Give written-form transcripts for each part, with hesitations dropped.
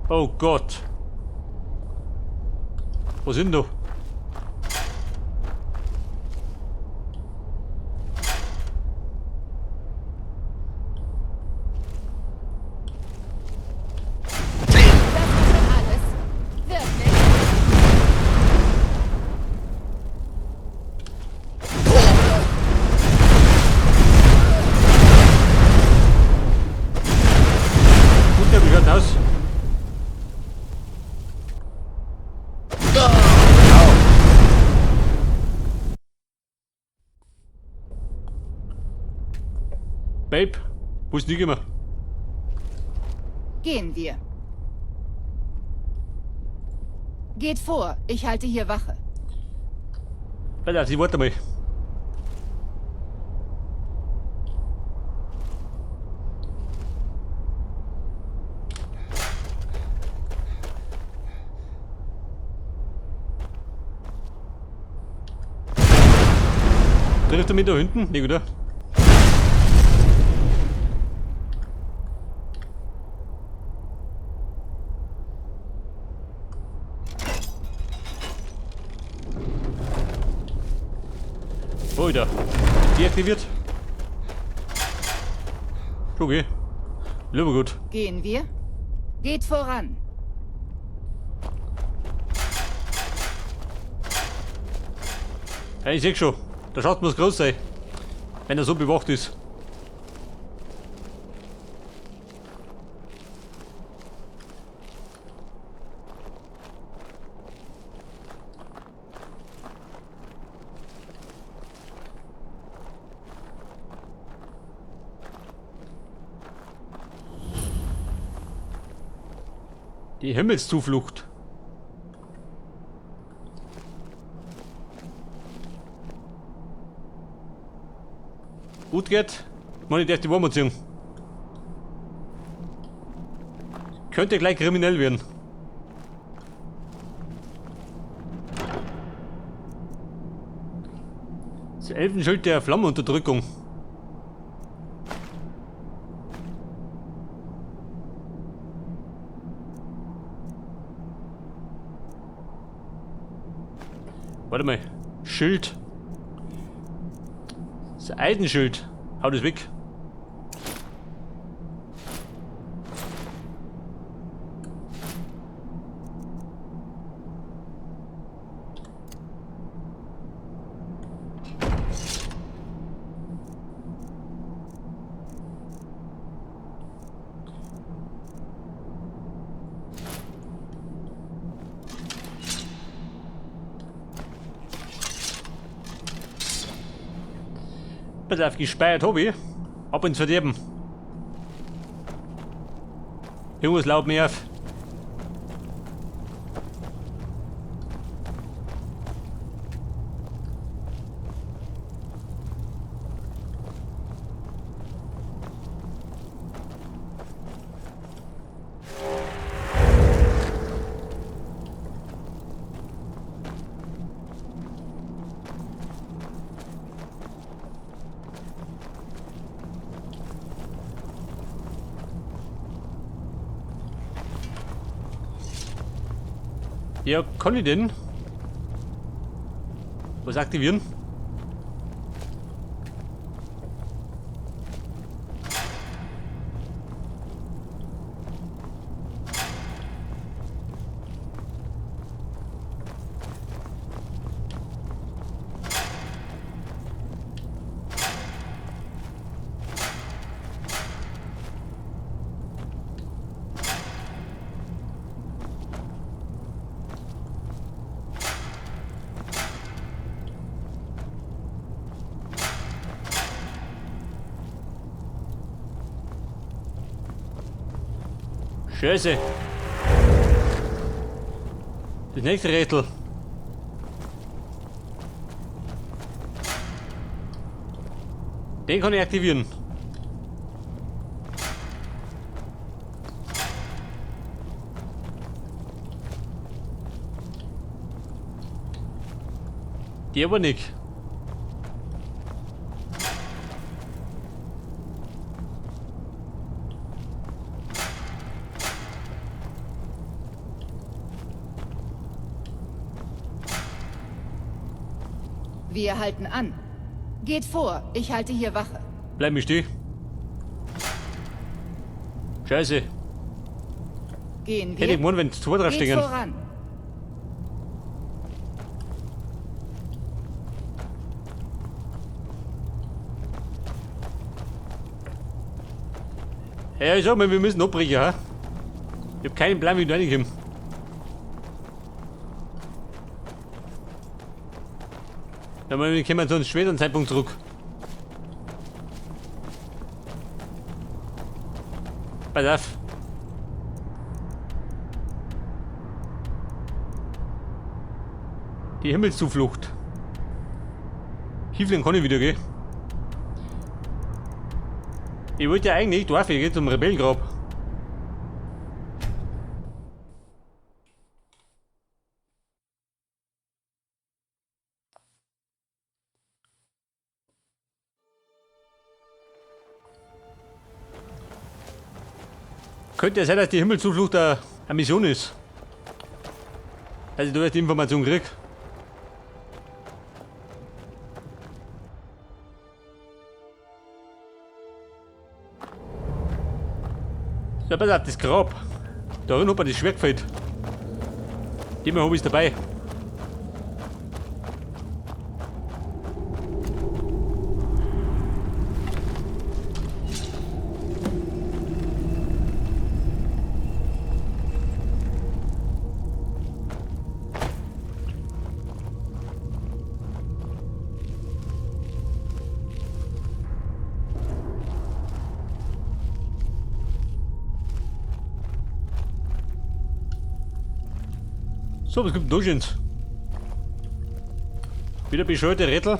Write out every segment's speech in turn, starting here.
Oh Gott. Wo sind du? Das ist schon alles. Wirklich? Gut, der gehört aus. Babe, wo ist die immer? Gehen wir. Geht vor, ich halte hier Wache. Warte, sie warte mal. Trifft er mich da hinten? Nee, oder? Oh, da. Deaktiviert. Okay. Lieber gut. Gehen wir? Geht voran. Hey, ich seh schon. Der Schatten muss groß sein. Wenn er so bewacht ist. Die Himmelszuflucht. Gut geht. Man, ich darf die Warm ziehen. Könnte gleich kriminell werden. Das Elfenschild der Flammenunterdrückung. Warte mal. Schild. Das Eidenschild. Hau das weg. Pass auf, gespeiert habe ich. Ab ins Verderben. Irgendwas laut mir auf. Ja, kann ich denn? Was aktivieren? Scheiße. Das nächste Rätsel. Den kann ich aktivieren. Die aber nicht. Wir halten an. Geht vor, ich halte hier Wache. Bleib mich stehen. Scheiße. Gehen Hätte ich wir. gewonnen, wenn es zwei drauf Geht stehen. voran. Ja, ich sag mal, wir müssen abbrechen, ha? Ich hab keinen Plan, wie wir da reinkommen. Ja, wir kommen zu einem späteren Zeitpunkt zurück. Pass auf. Die Himmelszuflucht. Hiefling kann ich wieder gehen. Ich wollte ja eigentlich Dorf, ich gehe zum Rebellengrab. Könnte ja sein, dass die Himmelszuflucht eine Mission ist. Also du hast die Information krieg. So, pass auf, das Grab. Darin hat man das Schwert gefällt. Immer habe ich es dabei. So, was gibt denn da schon? Wieder bescheuerte Rätsel.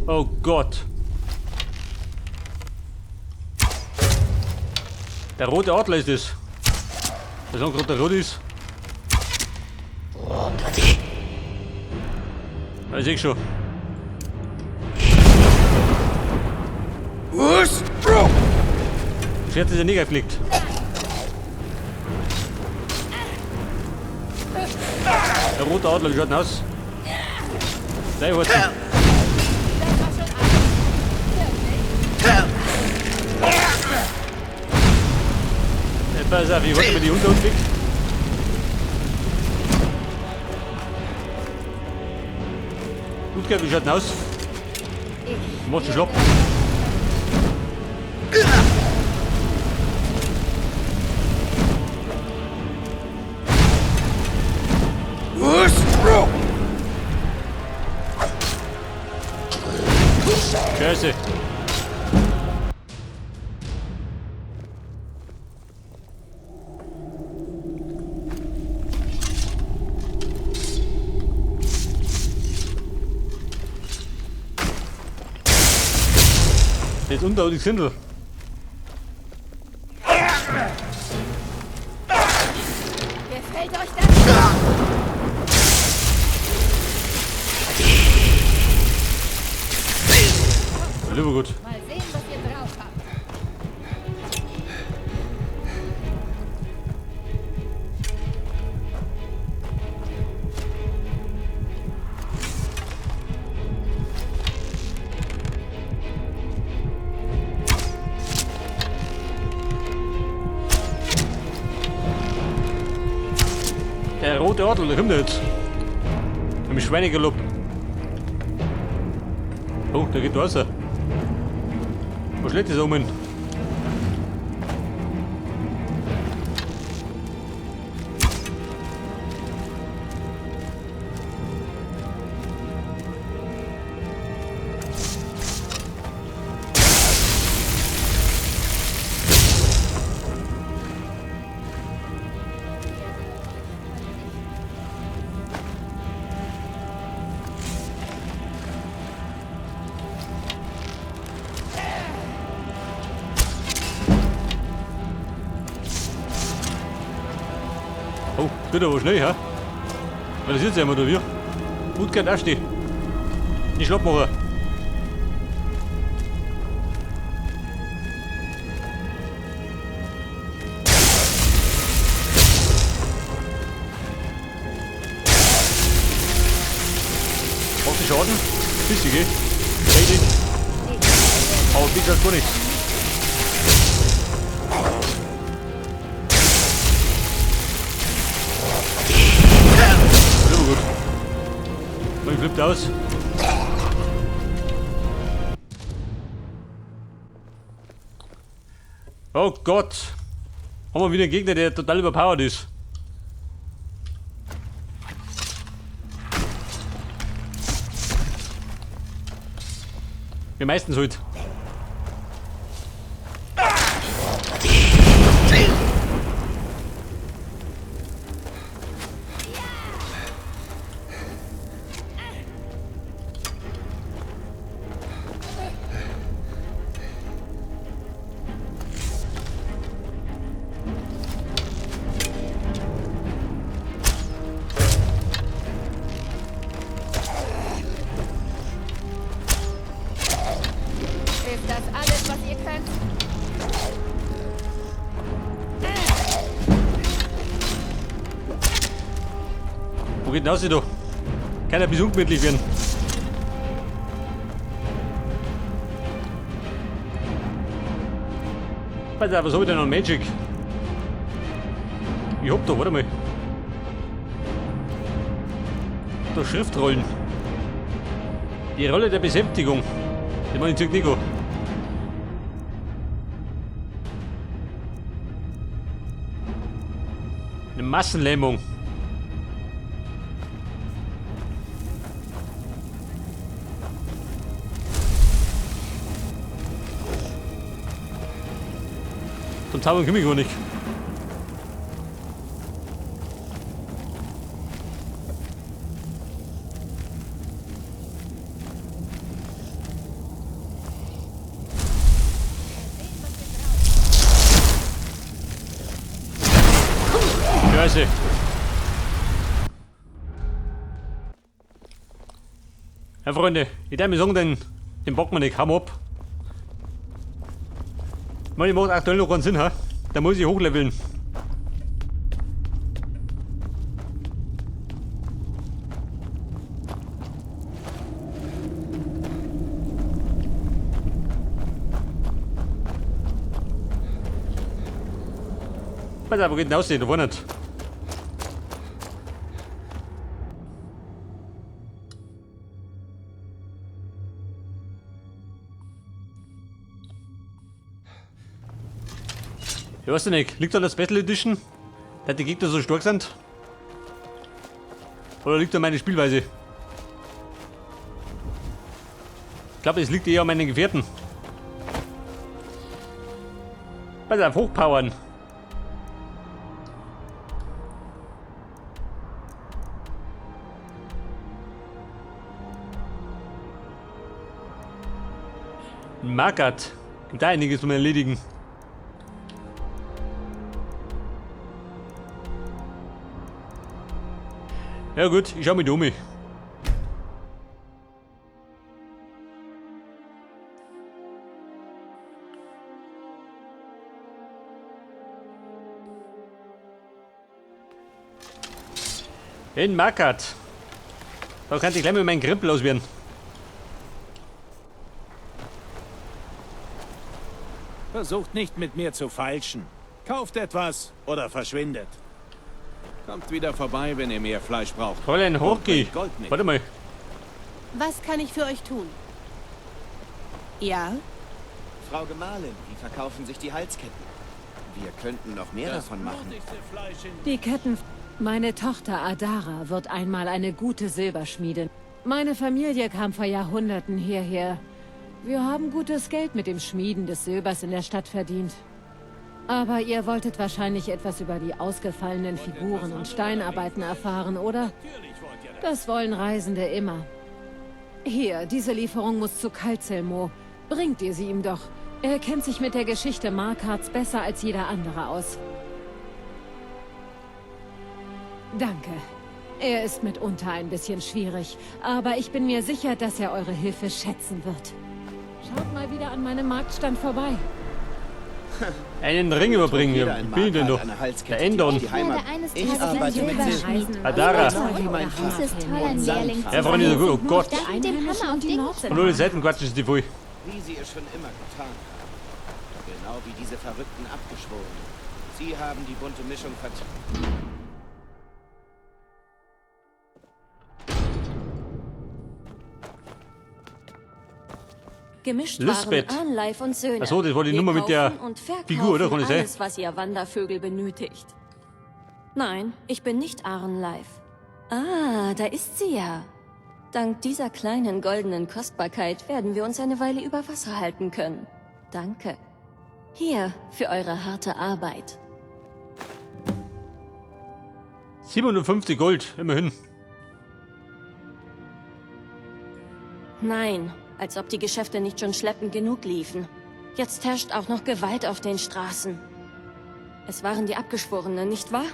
Oh Gott. Der rote Adler ist es. Der sagen gerade der rot ist. Ja, ich seh schon. Was? Bro! Das Schwert ist ja nicht geflickt. Der rote Adler, wie schaut denn aus? Gleich was. Das war schon alles. Wirklich? Pass auf, ich warte, wenn die Hunde umfliegt. Gut, wie schaut denn aus? Machst du schlapp? Was? Bro! Scheiße. Jetzt unter die Sindel. Gefällt euch das? Lieber gut. Mal sehen, was ihr drauf habt. Der rote Adler, der kommt jetzt. Mit dem Schweinegalopp. Oh, der geht raus. Wo schlägt das um? Oh, geht aber schnell, hä? Weil das jetzt ja immer da wir. Gut geht auch stehen. Nicht schlapp machen. Macht die Schaden? Bisschen, gell? Richtig. Aber wie gesagt, gar nichts. Ja, gut. Und flippt aus. Oh Gott. Haben wir wieder einen Gegner, der total überpowered ist. Wie meistens halt. Ist das alles, was ihr könnt? Wo geht denn aus, du? Kann ja bis ungemütlich werden. Alter, was hab ich denn an Magic? Ich hab da, warte mal. Da Schriftrollen. Die Rolle der Besänftigung. Die meine ich zurück nicht an. Eine Massenlähmung. Zum Zaubern komme ich gar nicht. Scheiße. Ja, Freunde, ich darf mir sagen, den bocken wir nicht. Hau ab. Ich macht aktuell noch keinen Sinn, ha? Da muss ich hochleveln. Was aber geht denn aussehen? Da war nicht. Ich weiß nicht, liegt an der Special Edition, dass die Gegner so stark sind? Oder liegt an meiner Spielweise? Ich glaube, es liegt eher an meinen Gefährten. Pass auf, hochpowern! Markert! Gibt da einiges zum Erledigen. Ja gut, ich schau mich um. In Markert. Da kann ich gleich mit meinem Krempel loswerden. Versucht nicht mit mir zu feilschen. Kauft etwas oder verschwindet. Kommt wieder vorbei, wenn ihr mehr Fleisch braucht. Fräulein Horki. Gold mit. Warte mal. Was kann ich für euch tun? Ja? Frau Gemahlin, wie verkaufen sich die Halsketten? Wir könnten noch mehr davon machen. blutigste Fleisch in Die Ketten... Meine Tochter Adara wird einmal eine gute Silberschmiedin. Meine Familie kam vor Jahrhunderten hierher. Wir haben gutes Geld mit dem Schmieden des Silbers in der Stadt verdient. Aber ihr wolltet wahrscheinlich etwas über die ausgefallenen Figuren und Steinarbeiten erfahren, oder? Das wollen Reisende immer. Hier, diese Lieferung muss zu Kalzelmo. Bringt ihr sie ihm doch. Er kennt sich mit der Geschichte Markards besser als jeder andere aus. Danke. Er ist mitunter ein bisschen schwierig, aber ich bin mir sicher, dass er eure Hilfe schätzen wird. Schaut mal wieder an meinem Marktstand vorbei. Einen Ring überbringen, Jeder wir in bilden den Mark doch. hat eine Halskette, Der die Ändern. auf die Heimat. eines Ich Tages arbeite mit Silber. Silberschmieden. Adara. Genau wie mein Dies ist toll, Vater. ein Lehrling zu Ja, Freunde, sein. oh Gott. Dank dem Hammer und Ding. Und ohne Seiten quatschen sie die voll. Wie sie es schon immer getan haben. Genau wie diese verrückten Abgeschworenen. Sie haben die bunte Mischung vertrieben. Gemischt Lisbeth. waren Arnleif und Söhne. Ach so, das war die Wir Nummer mit der kaufen und verkaufen Figur, oder? Kann ich sagen? alles, was ihr Wandervögel benötigt. Nein, ich bin nicht Arnleif. Ah, da ist sie ja. Dank dieser kleinen goldenen Kostbarkeit werden wir uns eine Weile über Wasser halten können. Danke. Hier, für eure harte Arbeit. 750 Gold, immerhin. Nein, als ob die Geschäfte nicht schon schleppend genug liefen. Jetzt herrscht auch noch Gewalt auf den Straßen. Es waren die Abgeschworenen, nicht wahr?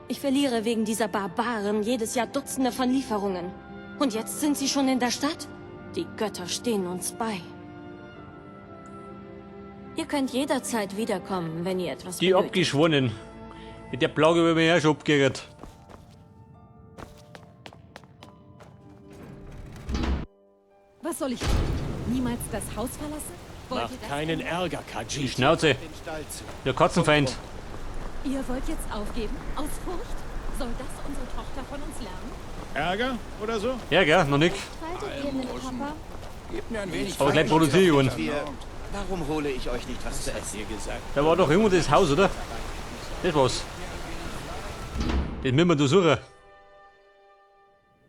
Ich verliere wegen dieser Barbaren jedes Jahr Dutzende von Lieferungen. Und jetzt sind sie schon in der Stadt? Die Götter stehen uns bei. Ihr könnt jederzeit wiederkommen, wenn ihr etwas Die benötigt. Abgeschworenen. Mit der Plage über mir ja schon abgehört. Was soll ich tun? Niemals das Haus verlassen? Wollt ihr das? Keinen Ärger, Die Khajiit. Schnauze. Den Stall zu. Der Katzenfeind. Ihr wollt jetzt aufgeben? Aus Furcht? Soll das unsere Tochter von uns lernen? Ärger oder so? Ja, gell, noch nicht. Haltet ihr mit Papa? Gebt mir ein wenig Aber gleich Fleisch. produzieren. Warum hole ich euch nicht was zu essen? Ihr gesagt. Da war doch irgendwo das Haus, oder? Das war's. Das müssen wir da suchen.